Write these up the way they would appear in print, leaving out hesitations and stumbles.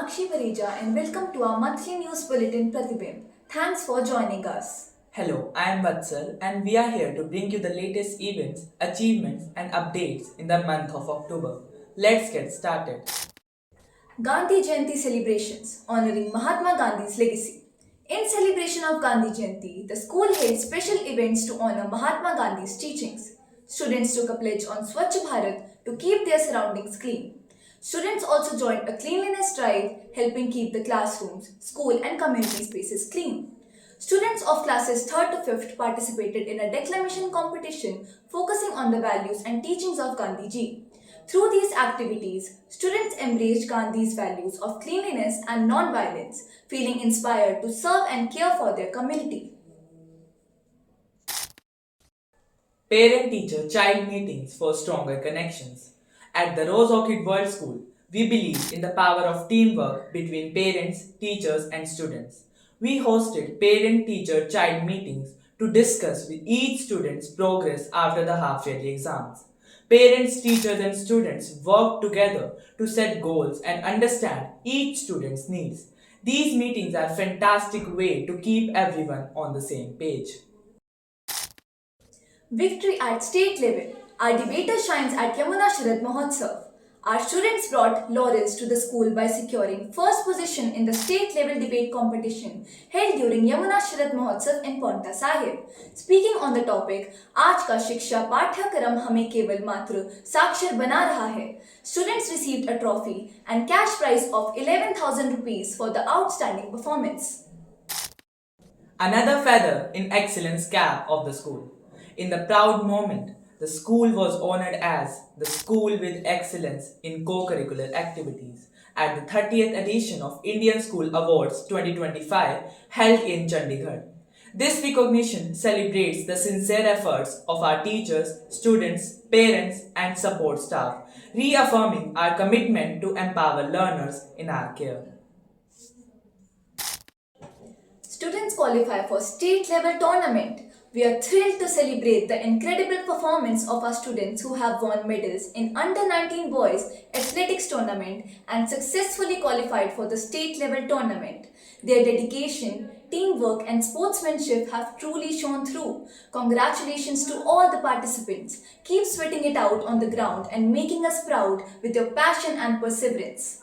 Meenakshi Pareja and welcome to our monthly news bulletin Pratibimb. Thanks for joining us. Hello, I am Vatsal and we are here to bring you the latest events, achievements and updates in the month of October. Let's get started. Gandhi Jayanti celebrations honoring Mahatma Gandhi's legacy. In celebration of Gandhi Jayanti, the school held special events to honor Mahatma Gandhi's teachings. Students took a pledge on Swachh Bharat to keep their surroundings clean. Students also joined a cleanliness drive helping keep the classrooms, school and community spaces clean. Students of classes 3rd to 5th participated in a declamation competition focusing on the values and teachings of Gandhiji. Through these activities, students embraced Gandhi's values of cleanliness and non-violence, feeling inspired to serve and care for their community. Parent-teacher child meetings for stronger connections. At the Rose Orchid World School, we believe in the power of teamwork between parents, teachers and students. We hosted parent-teacher child meetings to discuss with each student's progress after the half-yearly exams. Parents, teachers and students work together to set goals and understand each student's needs. These meetings are a fantastic way to keep everyone on the same page. Victory at state level. Our debater shines at Yamuna Sharad Mahotsav. Our students brought laurels to the school by securing first position in the state level debate competition held during Yamuna Sharad Mahotsav in Paonta Sahib. Speaking on the topic, आज का शिक्षा पाठ्यक्रम हमें केवल मात्र साक्षर बना रहा है. Students received a trophy and cash prize of 11,000 rupees for the outstanding performance. Another feather in excellence cap of the school. In the proud moment, the school was honored as the School with Excellence in Co-Curricular Activities at the 30th edition of Indian School Awards 2025 held in Chandigarh. This recognition celebrates the sincere efforts of our teachers, students, parents and support staff, reaffirming our commitment to empower learners in our care. Students qualify for state level tournament. We are thrilled to celebrate the incredible performance of our students who have won medals in Under 19 Boys Athletics Tournament and successfully qualified for the state level tournament. Their dedication, teamwork and sportsmanship have truly shone through. Congratulations to all the participants. Keep sweating it out on the ground and making us proud with your passion and perseverance.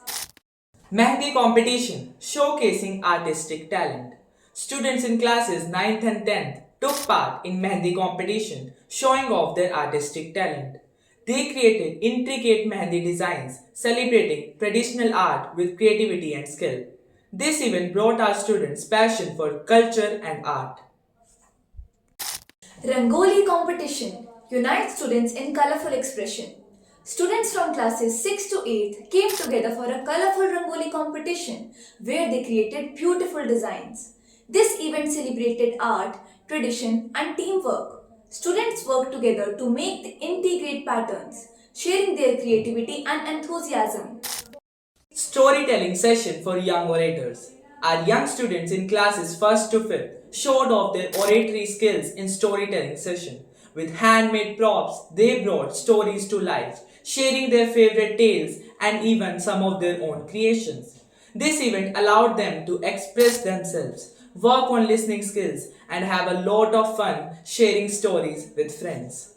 Mehndi competition showcasing artistic talent. Students in classes 9th and 10th took part in Mehndi competition showing off their artistic talent. They created intricate Mehndi designs celebrating traditional art with creativity and skill. This event brought our students passion for culture and art. Rangoli competition unites students in colorful expression. Students from classes 6 to 8 came together for a colorful Rangoli competition where they created beautiful designs. This event celebrated art, tradition and teamwork. Students worked together to make the integrate patterns, sharing their creativity and enthusiasm. Storytelling session for young orators. Our young students in classes 1st to 5th showed off their oratory skills in storytelling session. With handmade props, they brought stories to life, sharing their favorite tales and even some of their own creations. This event allowed them to express themselves, work on listening skills and have a lot of fun sharing stories with friends.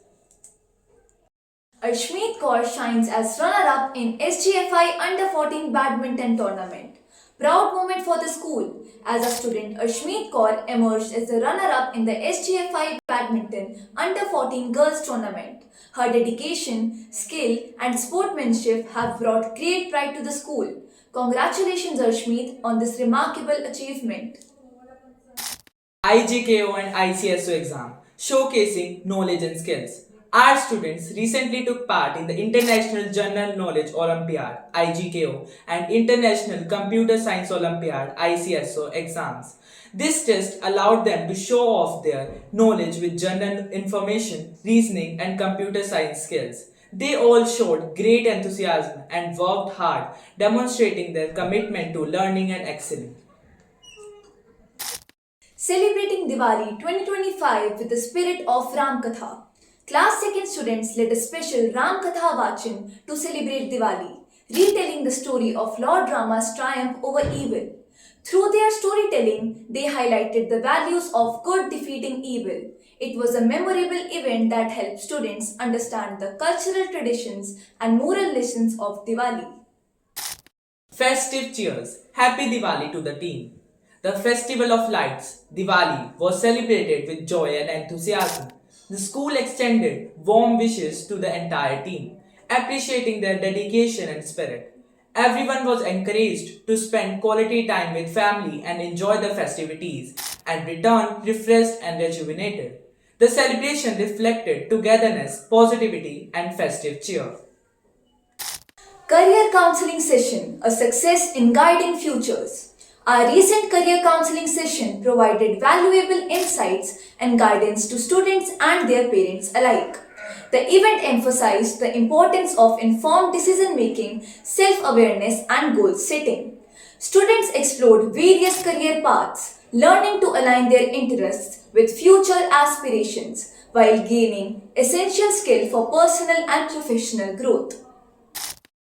Arshmeet Kaur shines as runner-up in SGFI Under 14 Badminton Tournament. Proud moment for the school. As a student, Arshmeet Kaur emerged as the runner-up in the SGFI Badminton Under 14 Girls Tournament. Her dedication, skill and sportsmanship have brought great pride to the school. Congratulations Arshmeet on this remarkable achievement. IGKO and ICSO exam showcasing knowledge and skills. Our students recently took part in the International General Knowledge Olympiad (IGKO) and International Computer Science Olympiad (ICSO) exams. This test allowed them to show off their knowledge with general information, reasoning, and computer science skills. They all showed great enthusiasm and worked hard, demonstrating their commitment to learning and excelling. Celebrating Diwali 2025 with the spirit of Ram Katha. Class 2nd students led a special Ram Katha Vachan to celebrate Diwali. retelling the story of Lord Rama's triumph over evil. Through their storytelling, they highlighted the values of good defeating evil. It was a memorable event that helped students understand the cultural traditions and moral lessons of Diwali. Festive cheers. Happy Diwali to the team. The festival of lights, Diwali, was celebrated with joy and enthusiasm. The school extended warm wishes to the entire team, appreciating their dedication and spirit. Everyone was encouraged to spend quality time with family and enjoy the festivities and return refreshed and rejuvenated. The celebration reflected togetherness, positivity, and festive cheer. Career Counseling Session, a success in guiding futures. Our recent career counseling session provided valuable insights and guidance to students and their parents alike. The event emphasized the importance of informed decision making, self awareness, and goal setting. Students explored various career paths, learning to align their interests with future aspirations while gaining essential skill for personal and professional growth.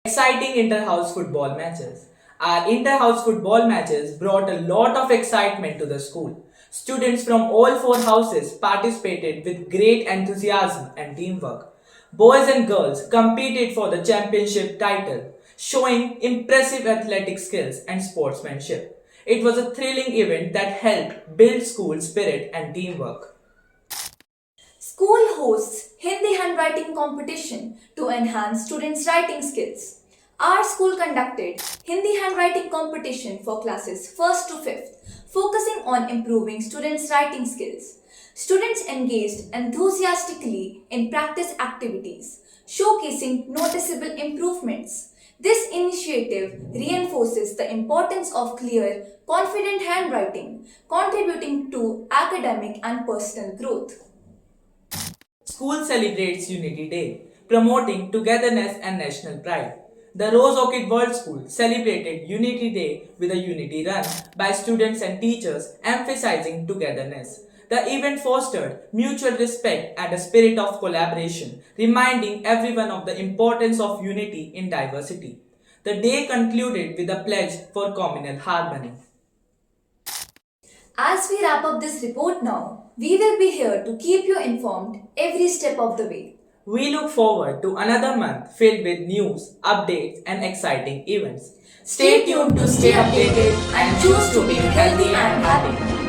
Exciting inter-house football matches. Our inter-house football matches brought a lot of excitement to the school. Students from all four houses participated with great enthusiasm and teamwork. Boys and girls competed for the championship title, showing impressive athletic skills and sportsmanship. It was a thrilling event that helped build school spirit and teamwork. School hosts Hindi handwriting competition to enhance students' writing skills. Our school conducted Hindi handwriting competition for classes 1st to 5th, focusing on improving students' writing skills. Students engaged enthusiastically in practice activities, showcasing noticeable improvements. This initiative reinforces the importance of clear, confident handwriting, contributing to academic and personal growth. School celebrates Unity Day, promoting togetherness and national pride. The Rose Orchid World School celebrated Unity Day with a unity run by students and teachers, emphasizing togetherness. The event fostered mutual respect and a spirit of collaboration, reminding everyone of the importance of unity in diversity. The day concluded with a pledge for communal harmony. As we wrap up this report now, we will be here to keep you informed every step of the way. We look forward to another month filled with news, updates, and exciting events. Stay tuned to stay updated and choose to be healthy and happy.